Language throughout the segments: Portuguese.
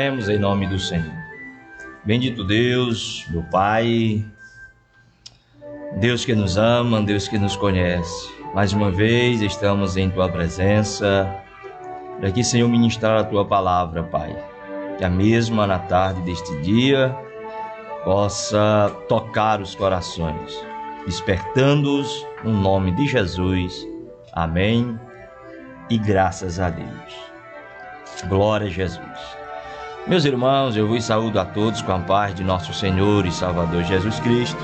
Oremos em nome do Senhor. Bendito Deus, meu Pai, Deus que nos ama, Deus que nos conhece. Mais uma vez estamos em Tua presença, para que, Senhor, ministrar a Tua palavra, Pai. Que a mesma na tarde deste dia possa tocar os corações, despertando-os no nome de Jesus. Amém. E graças a Deus. Glória a Jesus. Meus irmãos, eu vos saúdo a todos com a paz de nosso Senhor e Salvador Jesus Cristo.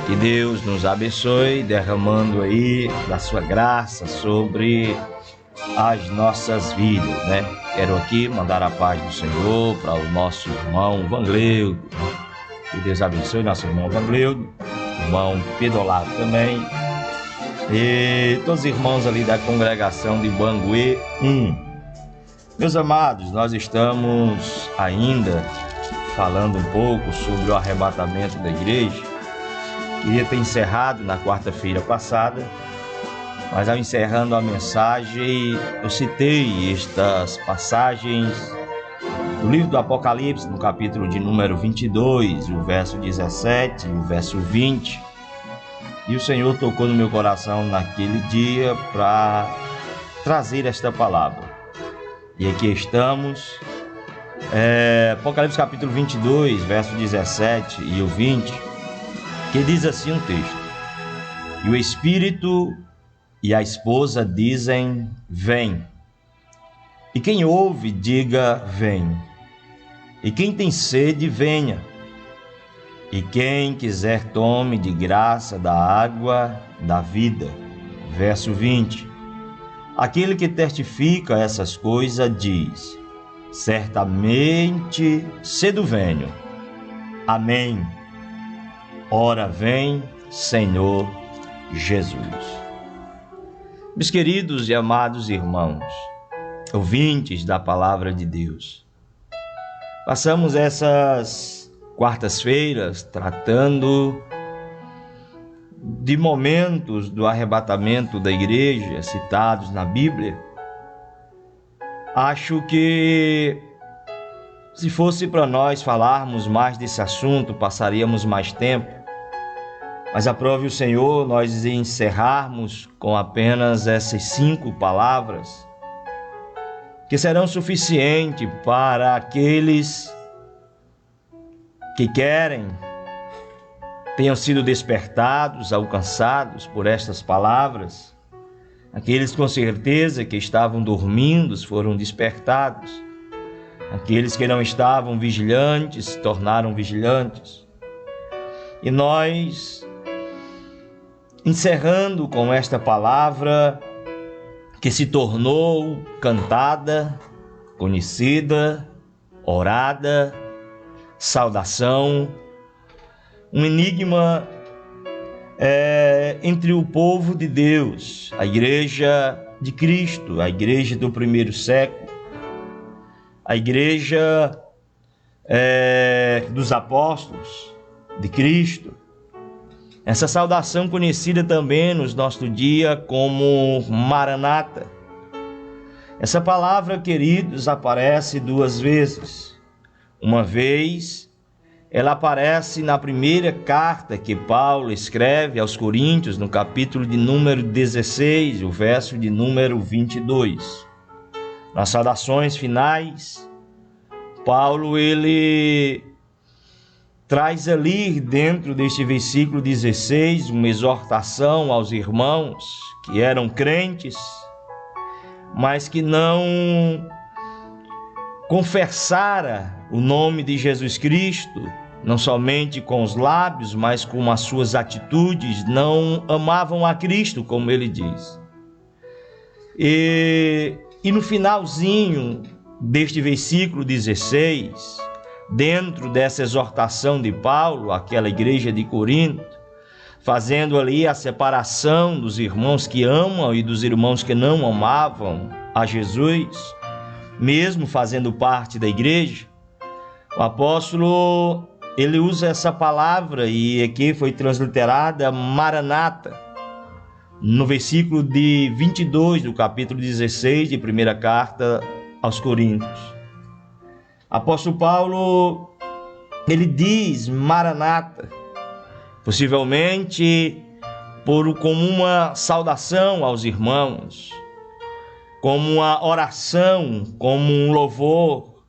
Que Deus nos abençoe, derramando aí da sua graça sobre as nossas vidas, né? Quero aqui mandar a paz do Senhor para o nosso irmão Vangleudo. Que Deus abençoe nosso irmão Vangleudo, irmão Pedolado também, e todos os irmãos ali da congregação de Banguê 1. Meus amados, nós estamos ainda falando um pouco sobre o arrebatamento da igreja. Queria ter encerrado na quarta-feira passada, mas ao encerrando a mensagem, eu citei estas passagens do livro do Apocalipse, no capítulo de número 22, o verso 17 e o verso 20. E o Senhor tocou no meu coração naquele dia para trazer esta palavra. E aqui estamos, Apocalipse capítulo 22, verso 17 e o 20, que diz assim um texto: E o Espírito e a esposa dizem, vem. E quem ouve, diga, vem. E quem tem sede, venha. E quem quiser, tome de graça da água da vida. Verso 20. Aquele que testifica essas coisas diz, certamente cedo venho. Amém. Ora vem, Senhor Jesus. Meus queridos e amados irmãos, ouvintes da palavra de Deus, passamos essas quartas-feiras tratando de momentos do arrebatamento da igreja citados na Bíblia. Acho que se fosse para nós falarmos mais desse assunto, passaríamos mais tempo, mas aprove o Senhor nós encerrarmos com apenas essas 5 palavras, que serão suficientes para aqueles que querem, tenham sido despertados, alcançados por estas palavras. Aqueles com certeza que estavam dormindo foram despertados. Aqueles que não estavam vigilantes se tornaram vigilantes. E nós, encerrando com esta palavra que se tornou cantada, conhecida, orada, saudação, um enigma entre o povo de Deus, a igreja de Cristo, a igreja do primeiro século, a igreja dos apóstolos de Cristo. Essa saudação conhecida também nos nossos dias como Maranata. Essa palavra, queridos, aparece 2 vezes. Uma vez, ela aparece na primeira carta que Paulo escreve aos Coríntios, no capítulo de número 16, o verso de número 22. Nas saudações finais, Paulo, ele traz ali dentro deste versículo 16 uma exortação aos irmãos que eram crentes, mas que não confessara o nome de Jesus Cristo, não somente com os lábios, mas com as suas atitudes, não amavam a Cristo, como ele diz. E no finalzinho deste versículo 16, dentro dessa exortação de Paulo àquela igreja de Corinto, fazendo ali a separação dos irmãos que amam e dos irmãos que não amavam a Jesus, mesmo fazendo parte da igreja, o apóstolo, ele usa essa palavra, e aqui foi transliterada Maranata, no versículo de 22 do capítulo 16 de primeira carta aos Coríntios. Apóstolo Paulo, ele diz Maranata, possivelmente como uma saudação aos irmãos, como uma oração, como um louvor,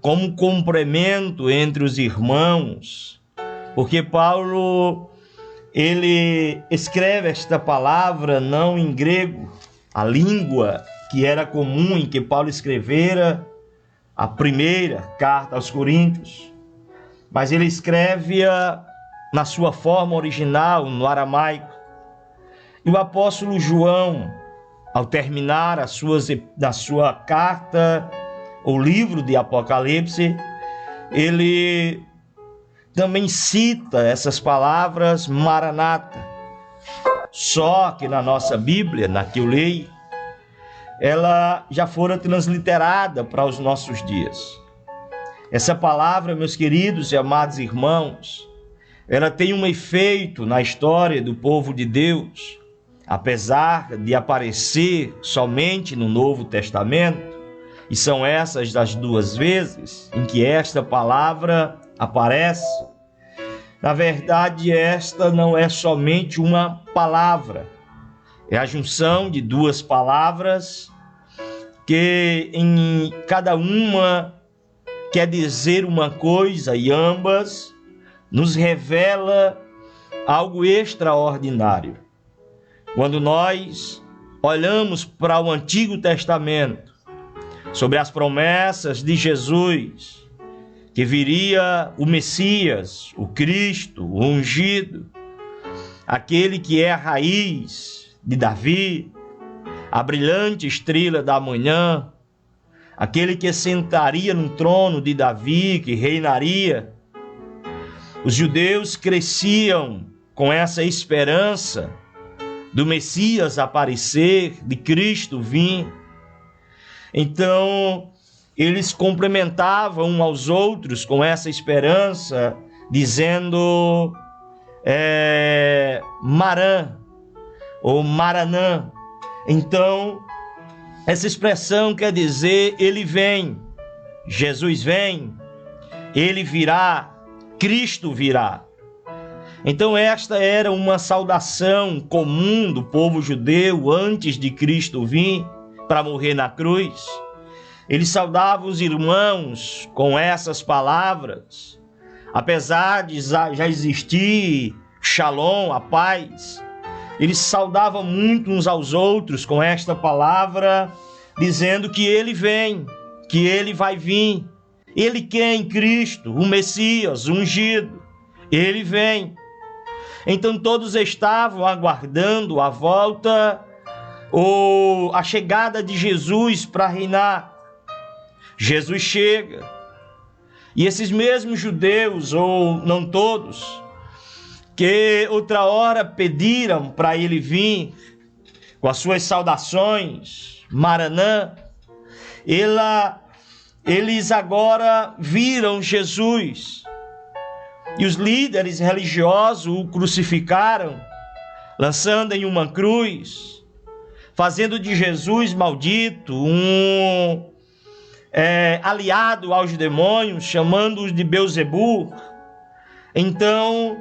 como um cumprimento entre os irmãos, porque Paulo, ele escreve esta palavra não em grego, a língua que era comum em que Paulo escrevera a primeira carta aos Coríntios, mas ele escreve-a na sua forma original, no aramaico. E o apóstolo João, ao terminar a sua carta, o livro de Apocalipse, ele também cita essas palavras Maranata. Só que na nossa Bíblia, na que eu leio, ela já fora transliterada para os nossos dias. Essa palavra, meus queridos e amados irmãos, ela tem um efeito na história do povo de Deus, apesar de aparecer somente no Novo Testamento, e são essas das duas vezes em que esta palavra aparece. Na verdade, esta não é somente uma palavra, é a junção de duas palavras que em cada uma quer dizer uma coisa e ambas nos revela algo extraordinário. Quando nós olhamos para o Antigo Testamento, sobre as promessas de Jesus, que viria o Messias, o Cristo, o ungido, aquele que é a raiz de Davi, a brilhante estrela da manhã, aquele que sentaria no trono de Davi, que reinaria. Os judeus cresciam com essa esperança do Messias aparecer, de Cristo vir. Então, eles complementavam uns aos outros com essa esperança, dizendo Marã ou Maranã. Então, essa expressão quer dizer ele vem, Jesus vem, ele virá, Cristo virá. Então esta era uma saudação comum do povo judeu antes de Cristo vir para morrer na cruz. Eles saudavam os irmãos com essas palavras, apesar de já existir Shalom, a paz. Eles saudavam muito uns aos outros com esta palavra, dizendo que ele vem, que ele vai vir. Ele quem? Cristo, o Messias, o ungido. Ele vem. Então todos estavam aguardando a volta ou a chegada de Jesus para reinar. Jesus chega. E esses mesmos judeus, ou não todos, que outra hora pediram para ele vir com as suas saudações, Maranã, eles agora viram Jesus. E os líderes religiosos o crucificaram, lançando em uma cruz, fazendo de Jesus maldito, um aliado aos demônios, chamando-os de Belzebu. Então,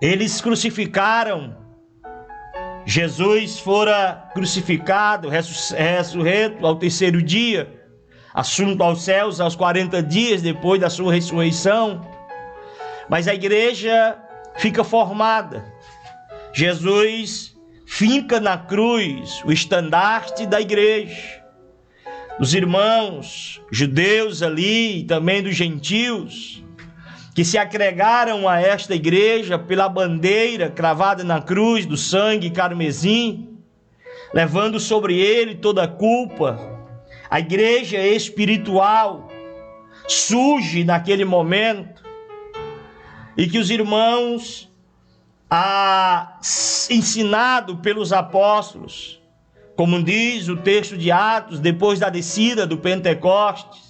eles crucificaram. Jesus fora crucificado, ressurreto ao terceiro dia, assunto aos céus aos 40 dias depois da sua ressurreição. Mas a igreja fica formada. Jesus finca na cruz o estandarte da igreja. Os irmãos judeus ali e também dos gentios que se agregaram a esta igreja pela bandeira cravada na cruz do sangue carmesim, levando sobre ele toda a culpa. A igreja espiritual surge naquele momento, e que os irmãos, ensinado pelos apóstolos, como diz o texto de Atos, depois da descida do Pentecostes,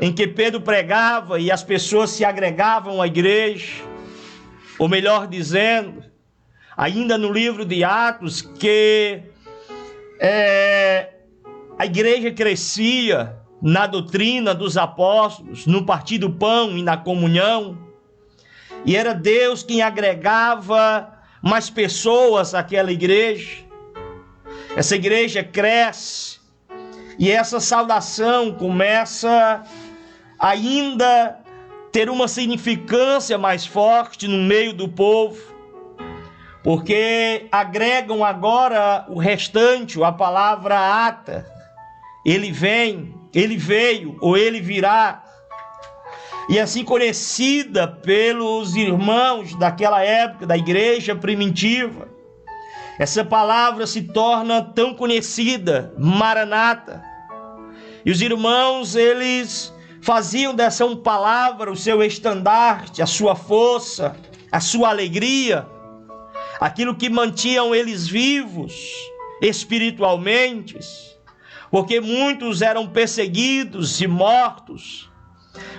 em que Pedro pregava e as pessoas se agregavam à igreja, ou melhor dizendo, ainda no livro de Atos, que a igreja crescia na doutrina dos apóstolos, no partir do pão e na comunhão. E era Deus quem agregava mais pessoas àquela igreja. Essa igreja cresce e essa saudação começa ainda ter uma significância mais forte no meio do povo, porque agregam agora o restante, a palavra ata. Ele vem, ele veio ou ele virá. E assim conhecida pelos irmãos daquela época, da igreja primitiva. Essa palavra se torna tão conhecida, Maranata. E os irmãos, eles faziam dessa uma palavra o seu estandarte, a sua força, a sua alegria, aquilo que mantinham eles vivos espiritualmente, porque muitos eram perseguidos e mortos.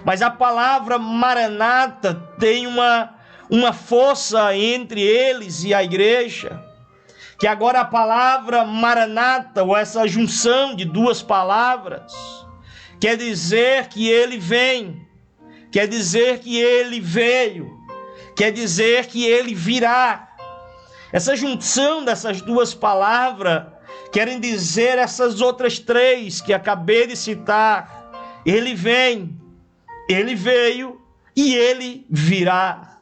Mas a palavra Maranata tem uma força entre eles e a igreja, que agora a palavra Maranata, ou essa junção de duas palavras, quer dizer que ele vem, quer dizer que ele veio, quer dizer que ele virá. Essa junção dessas duas palavras querem dizer essas outras três que acabei de citar. Ele vem, ele veio e ele virá.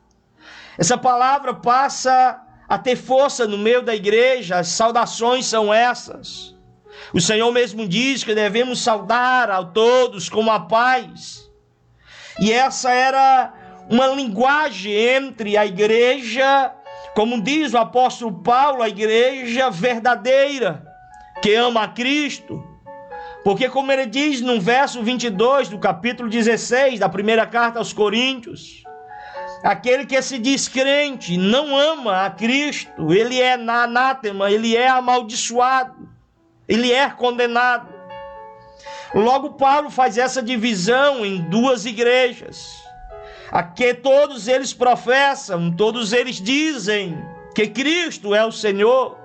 Essa palavra passa a ter força no meio da igreja. As saudações são essas. O Senhor mesmo diz que devemos saudar a todos com a paz. E essa era uma linguagem entre a igreja, como diz o apóstolo Paulo, a igreja verdadeira, que ama a Cristo. Porque como ele diz no verso 22 do capítulo 16 da primeira carta aos Coríntios, aquele que se diz crente não ama a Cristo, ele é anátema, ele é amaldiçoado, ele é condenado. Logo Paulo faz essa divisão em duas igrejas, a que todos eles professam, todos eles dizem que Cristo é o Senhor,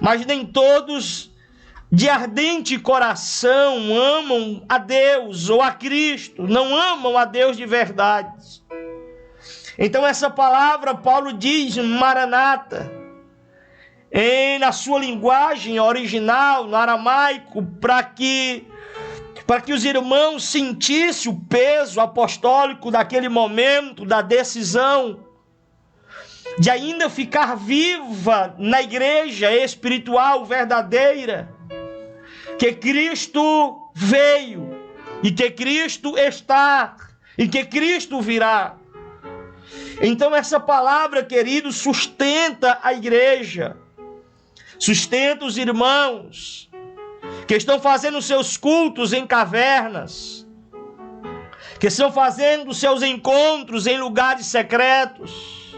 mas nem todos de ardente coração amam a Deus ou a Cristo, não amam a Deus de verdade. Então essa palavra, Paulo diz, Maranata, na sua linguagem original, no aramaico, para que os irmãos sentissem o peso apostólico daquele momento, da decisão, de ainda ficar viva na igreja espiritual verdadeira, que Cristo veio, e que Cristo está, e que Cristo virá. Então essa palavra, querido, sustenta a igreja, sustenta os irmãos que estão fazendo seus cultos em cavernas, que estão fazendo seus encontros em lugares secretos,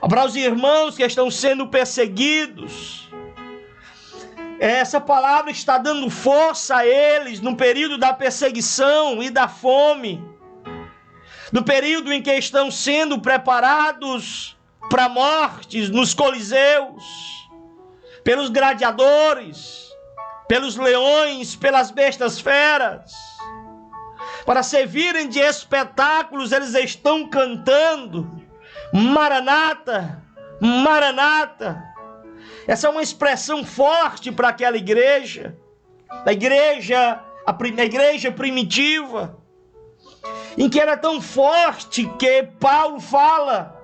para os irmãos que estão sendo perseguidos. Essa palavra está dando força a eles no período da perseguição e da fome, no período em que estão sendo preparados para mortes nos coliseus, pelos gladiadores, pelos leões, pelas bestas feras. Para servirem de espetáculos, eles estão cantando Maranata, Maranata. Essa é uma expressão forte para aquela igreja, a igreja primitiva, em que era tão forte que Paulo fala.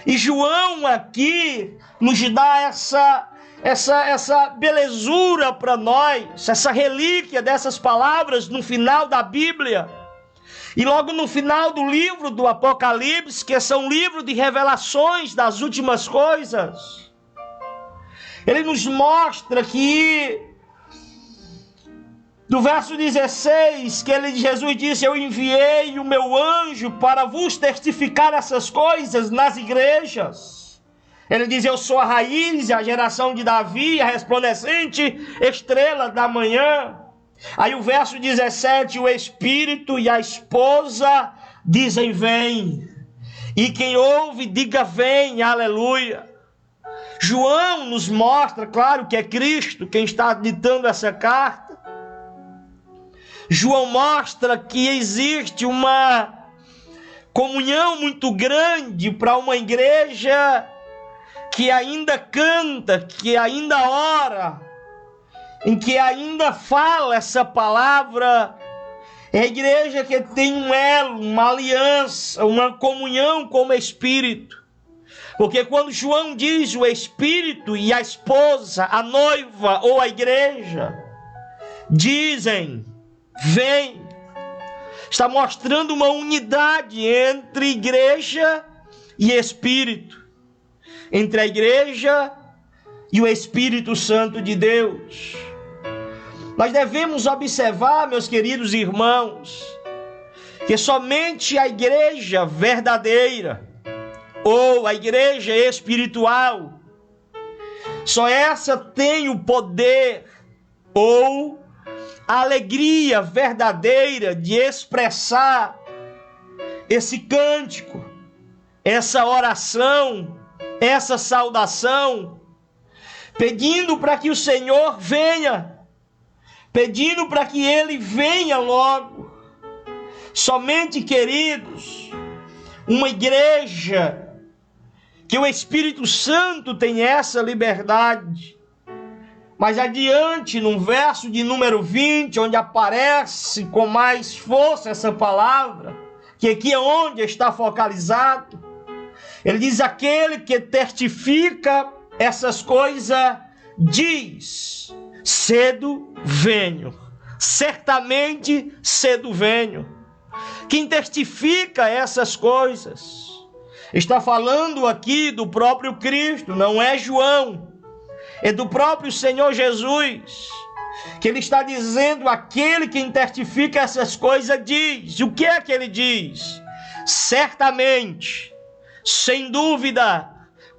E João aqui nos dá essa belezura para nós, essa relíquia dessas palavras no final da Bíblia. E logo no final do livro do Apocalipse, que são livros de revelações das últimas coisas, ele nos mostra que, do verso 16, que Jesus disse: eu enviei o meu anjo para vos testificar essas coisas nas igrejas. Ele diz: eu sou a raiz, a geração de Davi, a resplandecente estrela da manhã. Aí o verso 17, o Espírito e a esposa dizem: vem. E quem ouve, diga: vem, aleluia. João nos mostra, claro, que é Cristo quem está ditando essa carta. João mostra que existe uma comunhão muito grande para uma igreja que ainda canta, que ainda ora, em que ainda fala essa palavra. É a igreja que tem um elo, uma aliança, uma comunhão com o Espírito. Porque quando João diz o Espírito e a esposa, a noiva ou a igreja, dizem, vem, está mostrando uma unidade entre igreja e Espírito, entre a igreja e o Espírito Santo de Deus. Nós devemos observar, meus queridos irmãos, que somente a igreja verdadeira, ou a igreja espiritual, só essa tem o poder, ou a alegria verdadeira de expressar esse cântico, essa oração, essa saudação, pedindo para que o Senhor venha, pedindo para que Ele venha logo. Somente, queridos, uma igreja que o Espírito Santo tem essa liberdade. Mas adiante, no verso de número 20, onde aparece com mais força essa palavra, que aqui é onde está focalizado, ele diz: aquele que testifica essas coisas diz, cedo venho, certamente cedo venho. Quem testifica essas coisas está falando aqui do próprio Cristo, não é João, é do próprio Senhor Jesus, que ele está dizendo: aquele que testifica essas coisas diz. O que é que ele diz? Certamente, sem dúvida,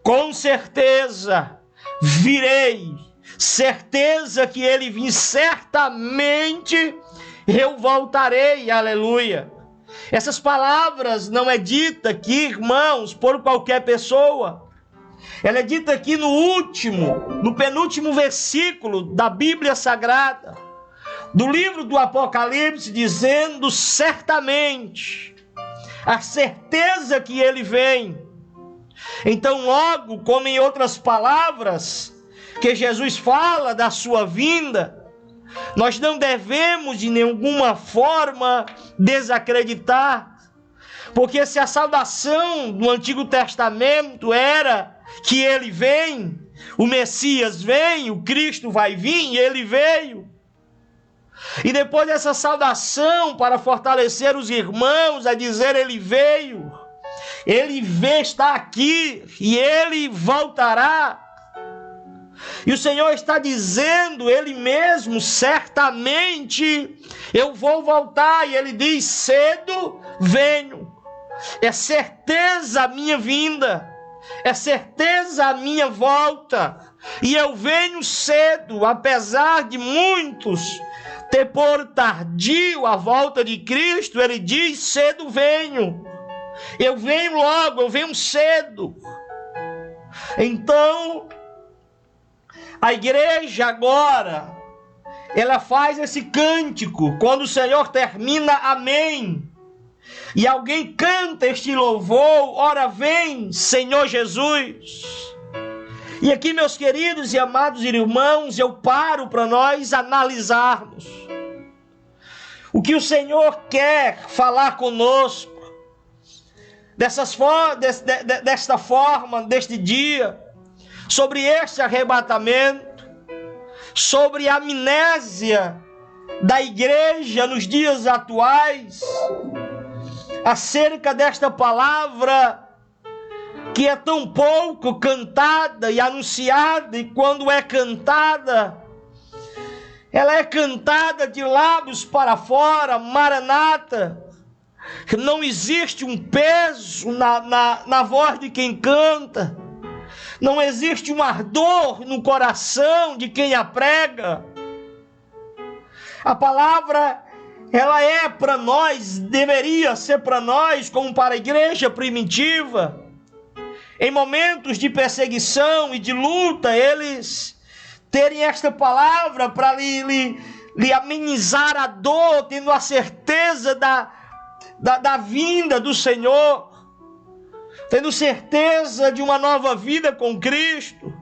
com certeza, virei, certeza que ele vem, certamente eu voltarei, aleluia. Essas palavras não é dita aqui, irmãos, por qualquer pessoa. Ela é dita aqui no penúltimo versículo da Bíblia Sagrada, do livro do Apocalipse, dizendo certamente, a certeza que ele vem. Então, logo, como em outras palavras, que Jesus fala da sua vinda, nós não devemos de nenhuma forma desacreditar, porque se a saudação do Antigo Testamento era que ele vem, o Messias vem, o Cristo vai vir, e ele veio. E depois dessa saudação, para fortalecer os irmãos, a dizer ele veio, está aqui e ele voltará. E o Senhor está dizendo, ele mesmo, certamente eu vou voltar. E ele diz, cedo venho. É certeza a minha vinda, é certeza a minha volta. E eu venho cedo, apesar de muitos ter por tardio a volta de Cristo. Ele diz, cedo venho. Eu venho logo, eu venho cedo. Então, a igreja agora, ela faz esse cântico, quando o Senhor termina, amém. E alguém canta este louvor, ora vem, Senhor Jesus. E aqui, meus queridos e amados irmãos, eu paro para nós analisarmos o que o Senhor quer falar conosco, desta forma, deste dia, sobre este arrebatamento, sobre a amnésia da igreja nos dias atuais, acerca desta palavra que é tão pouco cantada e anunciada, e quando é cantada, ela é cantada de lábios para fora, maranata. Não existe um peso na voz de quem canta, não existe um ardor no coração de quem a prega. A palavra, ela é para nós, deveria ser para nós, como para a igreja primitiva, em momentos de perseguição e de luta, eles terem esta palavra para lhe lhe amenizar a dor, tendo a certeza da vinda do Senhor, tendo certeza de uma nova vida com Cristo,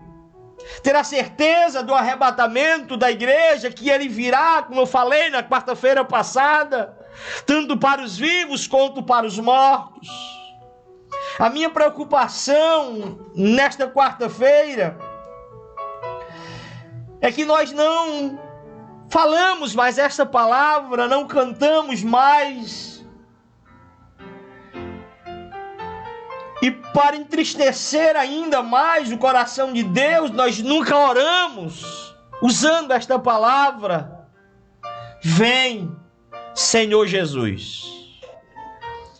ter a certeza do arrebatamento da igreja, que Ele virá, como eu falei na quarta-feira passada, tanto para os vivos quanto para os mortos. A minha preocupação nesta quarta-feira é que nós não falamos mais esta palavra, não cantamos mais. E para entristecer ainda mais o coração de Deus, nós nunca oramos usando esta palavra. Vem, Senhor Jesus.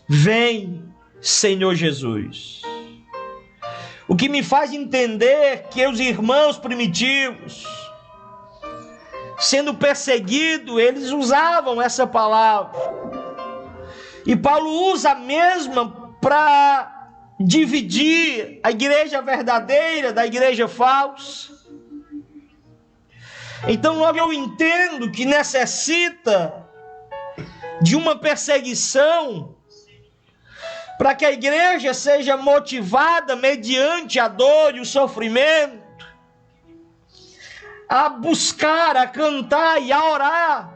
Vem, Senhor Jesus. O que me faz entender que os irmãos primitivos, sendo perseguidos, eles usavam essa palavra. E Paulo usa a mesma para dividir a igreja verdadeira da igreja falsa. Então logo eu entendo que necessita de uma perseguição para que a igreja seja motivada mediante a dor e o sofrimento a buscar, a cantar e a orar,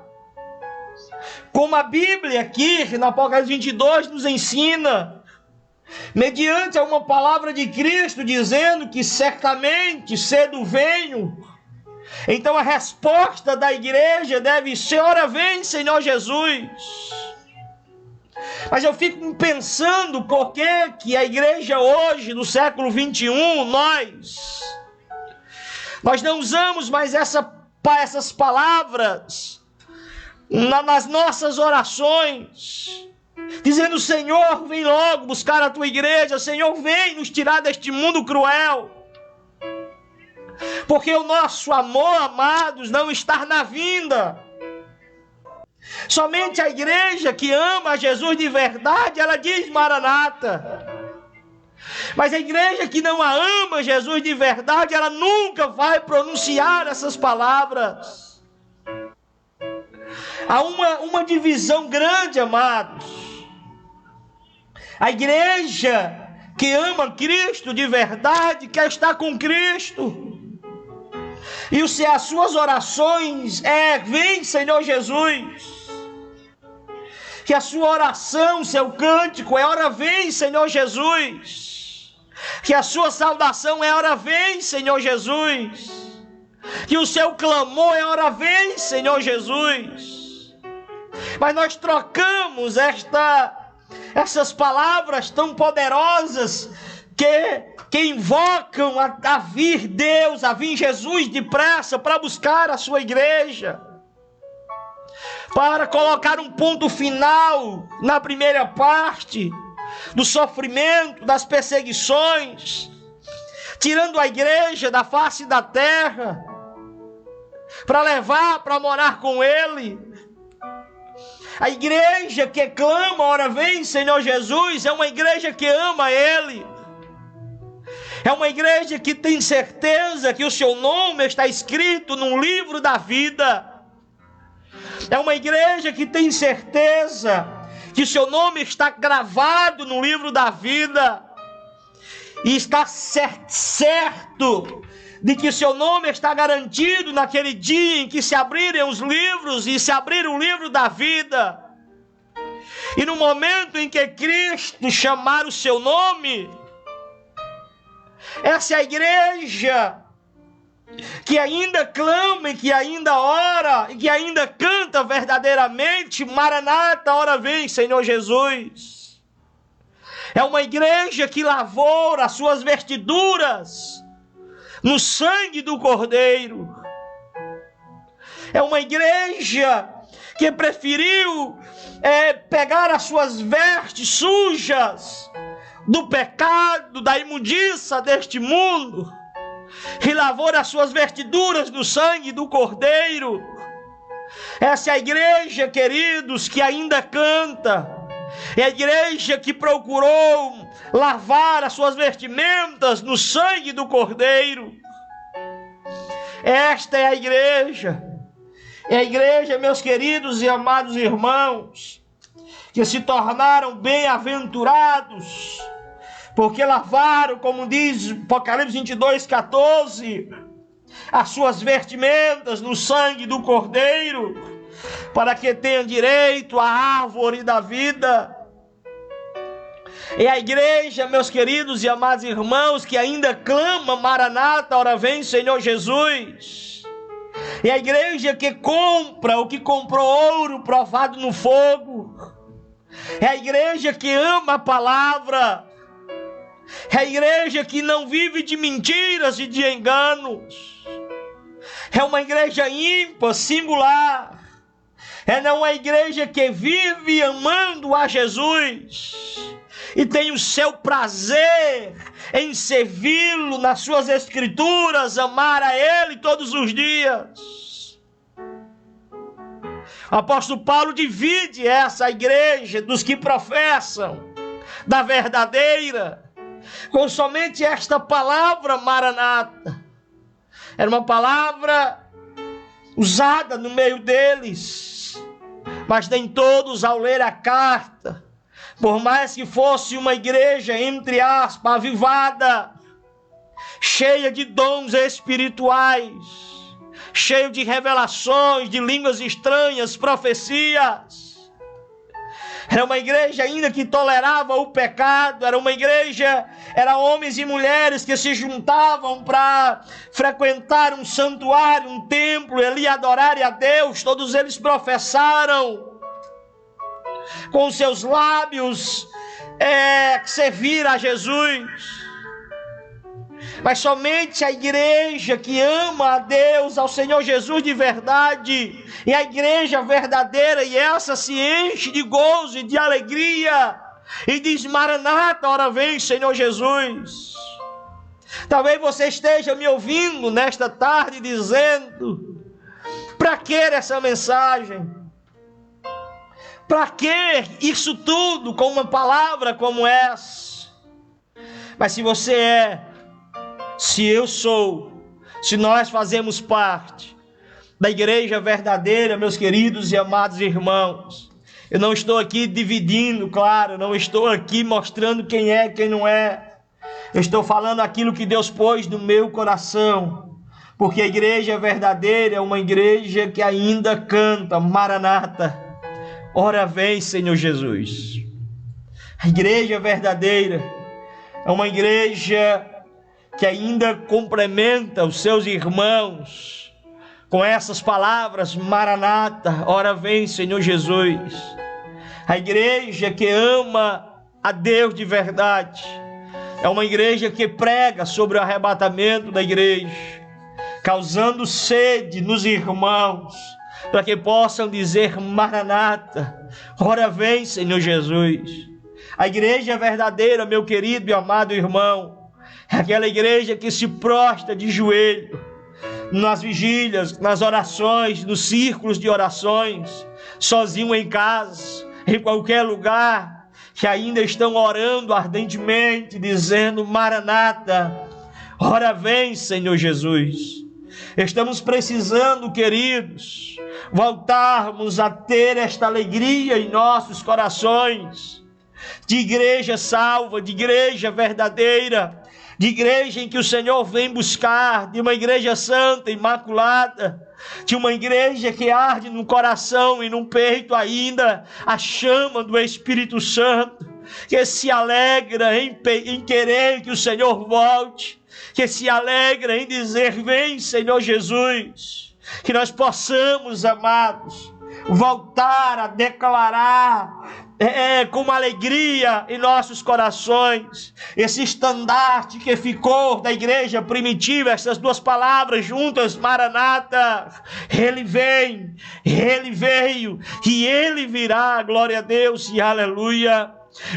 como a Bíblia aqui no Apocalipse 22 nos ensina, mediante uma palavra de Cristo dizendo que certamente cedo venho. Então a resposta da igreja deve ser: ora vem, Senhor Jesus. Mas eu fico pensando por que a igreja hoje, no século 21, nós não usamos mais essas palavras nas nossas orações, dizendo: Senhor, vem logo buscar a tua igreja, Senhor, vem nos tirar deste mundo cruel. Porque o nosso amor, amados, não está na vinda. Somente a igreja que ama Jesus de verdade, ela diz Maranata. Mas a igreja que não a ama Jesus de verdade, ela nunca vai pronunciar essas palavras. Há uma divisão grande, amados. A igreja que ama Cristo de verdade quer estar com Cristo. E se as suas orações vem, Senhor Jesus. Que a sua oração, seu cântico ora vem, Senhor Jesus. Que a sua saudação ora vem, Senhor Jesus. Que o seu clamor ora vem, Senhor Jesus. Mas nós trocamos essas palavras tão poderosas que invocam a vir Deus, a vir Jesus depressa para buscar a sua igreja, para colocar um ponto final na primeira parte do sofrimento, das perseguições, tirando a igreja da face da terra, para levar para morar com Ele. A igreja que clama, ora vem, Senhor Jesus, é uma igreja que ama Ele. É uma igreja que tem certeza que o seu nome está escrito no livro da vida. É uma igreja que tem certeza que o seu nome está gravado no livro da vida. E está certo de que o seu nome está garantido naquele dia em que se abrirem os livros e se abrir o livro da vida. E no momento em que Cristo chamar o seu nome, essa é a igreja que ainda clama e que ainda ora e que ainda canta verdadeiramente Maranata, ora vem, Senhor Jesus. É uma igreja que lavou as suas vestiduras no sangue do Cordeiro. É uma igreja que preferiu pegar as suas vestes sujas do pecado, da imundícia deste mundo, e lavou as suas vestiduras no sangue do Cordeiro. Essa é a igreja, queridos, que ainda canta. É a igreja que procurou lavar as suas vestimentas no sangue do Cordeiro. Esta é a igreja. É a igreja, meus queridos e amados irmãos, que se tornaram bem-aventurados, porque lavaram, como diz Apocalipse 22:14, as suas vestimentas no sangue do Cordeiro, para que tenham direito à árvore da vida. É a igreja, meus queridos e amados irmãos, que ainda clama: Maranata, ora vem, Senhor Jesus. É a igreja que compra o que comprou ouro provado no fogo. É a igreja que ama a palavra. É a igreja que não vive de mentiras e de enganos. É uma igreja ímpar, singular. É uma igreja que vive amando a Jesus e tem o seu prazer em servi-lo nas suas escrituras, amar a Ele todos os dias. O apóstolo Paulo divide essa igreja dos que professam da verdadeira com somente esta palavra, Maranata. Era uma palavra usada no meio deles, mas nem todos, ao ler a carta, por mais que fosse uma igreja, entre aspas, avivada, cheia de dons espirituais, cheia de revelações, de línguas estranhas, profecias, era uma igreja ainda que tolerava o pecado, era uma igreja, eram homens e mulheres que se juntavam para frequentar um santuário, um templo, e adorarem a Deus. Todos eles professaram com seus lábios servir a Jesus. Mas somente a igreja que ama a Deus, ao Senhor Jesus de verdade, e a igreja verdadeira, e essa se enche de gozo e de alegria, e diz: Maranata, ora vem, Senhor Jesus. Talvez você esteja me ouvindo nesta tarde dizendo: para que essa mensagem? Para que isso tudo com uma palavra como essa? Mas se você se eu sou, se nós fazemos parte da igreja verdadeira, meus queridos e amados irmãos, eu não estou aqui dividindo, claro, não estou aqui mostrando quem é, quem não é. Eu estou falando aquilo que Deus pôs no meu coração, porque a igreja verdadeira é uma igreja que ainda canta: Maranata, ora vem, Senhor Jesus. A igreja verdadeira é uma igreja que ainda complementa os seus irmãos com essas palavras: Maranata, ora vem, Senhor Jesus. A igreja que ama a Deus de verdade é uma igreja que prega sobre o arrebatamento da igreja, causando sede nos irmãos, para que possam dizer: Maranata, ora vem, Senhor Jesus. A igreja verdadeira, meu querido e amado irmão, é aquela igreja que se prostra de joelho nas vigílias, nas orações, nos círculos de orações, sozinho em casa, em qualquer lugar, que ainda estão orando ardentemente, dizendo: Maranata, ora vem, Senhor Jesus. Estamos precisando, queridos, voltarmos a ter esta alegria em nossos corações, de igreja salva, de igreja verdadeira, de igreja em que o Senhor vem buscar, de uma igreja santa, imaculada, de uma igreja que arde no coração e no peito ainda a chama do Espírito Santo, que se alegra em querer que o Senhor volte, que se alegra em dizer: vem, Senhor Jesus. Que nós possamos, amados, voltar a declarar com uma alegria em nossos corações esse estandarte que ficou da igreja primitiva, essas duas palavras juntas: Maranata. Ele vem, Ele veio e Ele virá, glória a Deus e aleluia.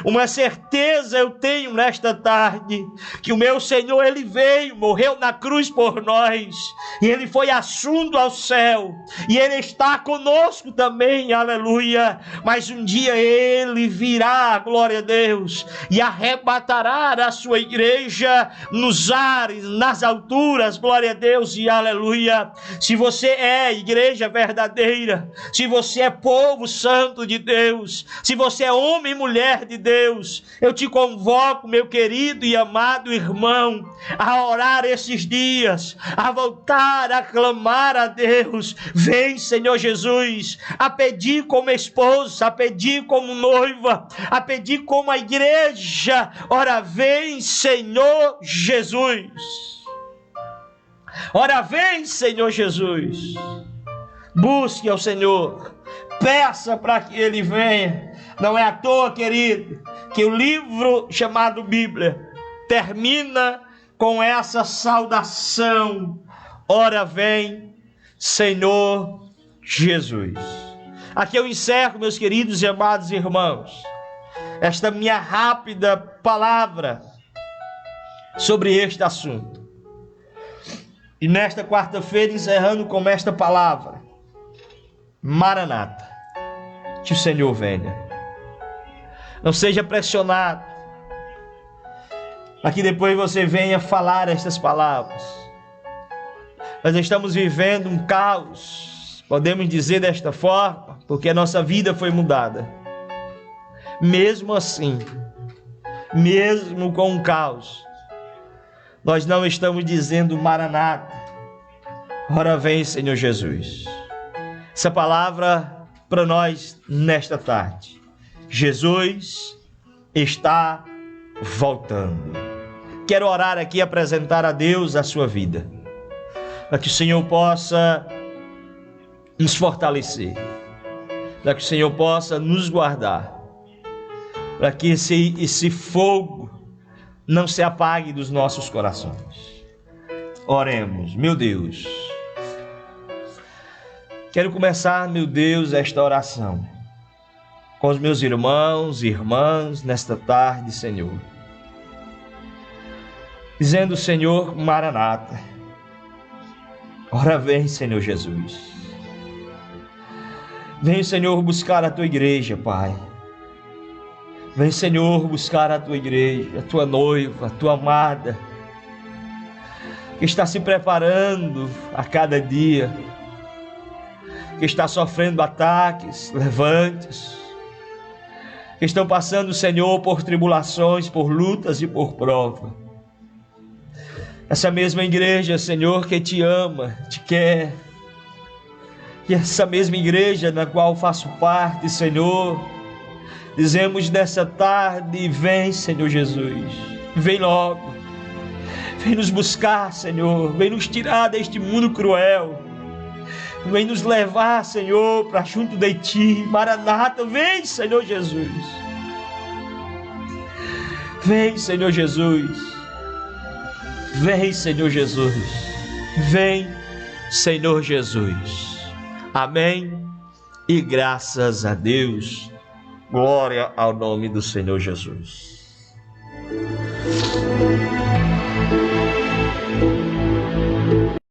Uma certeza eu tenho nesta tarde, que o meu Senhor, Ele veio, morreu na cruz por nós, e Ele foi assunto ao céu, e Ele está conosco também, aleluia. Mas um dia Ele virá, glória a Deus, e arrebatará a sua igreja nos ares, nas alturas, glória a Deus e aleluia. Se você é igreja verdadeira, se você é povo santo de Deus, se você é homem e mulher de Deus, eu te convoco, meu querido e amado irmão, a orar esses dias, a voltar a clamar a Deus. Vem, Senhor Jesus, a pedir como esposa, a pedir como noiva, a pedir como a igreja. Ora, vem, Senhor Jesus. Ora, vem, Senhor Jesus. Busque ao Senhor, peça para que Ele venha. Não é à toa, querido, que o livro chamado Bíblia termina com essa saudação: ora vem, Senhor Jesus. Aqui eu encerro, meus queridos e amados irmãos, esta minha rápida palavra sobre este assunto. E nesta quarta-feira, encerrando com esta palavra: Maranata, que o Senhor venha. Não seja pressionado para que depois você venha falar estas palavras. Nós estamos vivendo um caos, podemos dizer desta forma, porque a nossa vida foi mudada. Mesmo assim, mesmo com um caos, nós não estamos dizendo Maranata, ora vem, Senhor Jesus. Essa palavra para nós nesta tarde: Jesus está voltando. Quero orar aqui e apresentar a Deus a sua vida, para que o Senhor possa nos fortalecer, para que o Senhor possa nos guardar, para que esse fogo não se apague dos nossos corações. Oremos. Meu Deus, quero começar, meu Deus, esta oração com os meus irmãos e irmãs nesta tarde, Senhor, dizendo: Senhor, Maranata, ora vem, Senhor Jesus. Vem, Senhor, buscar a tua igreja, Pai. Vem, Senhor, buscar a tua igreja, a tua noiva, a tua amada, que está se preparando a cada dia, que está sofrendo ataques, levantes, que estão passando, Senhor, por tribulações, por lutas e por prova. Essa mesma igreja, Senhor, que te ama, te quer, e essa mesma igreja na qual faço parte, Senhor, dizemos nessa tarde: vem, Senhor Jesus, vem logo, vem nos buscar, Senhor, vem nos tirar deste mundo cruel, vem nos levar, Senhor, para junto de Ti. Maranata, vem, Senhor Jesus. Vem, Senhor Jesus. Vem, Senhor Jesus. Vem, Senhor Jesus. Amém. E graças a Deus. Glória ao nome do Senhor Jesus.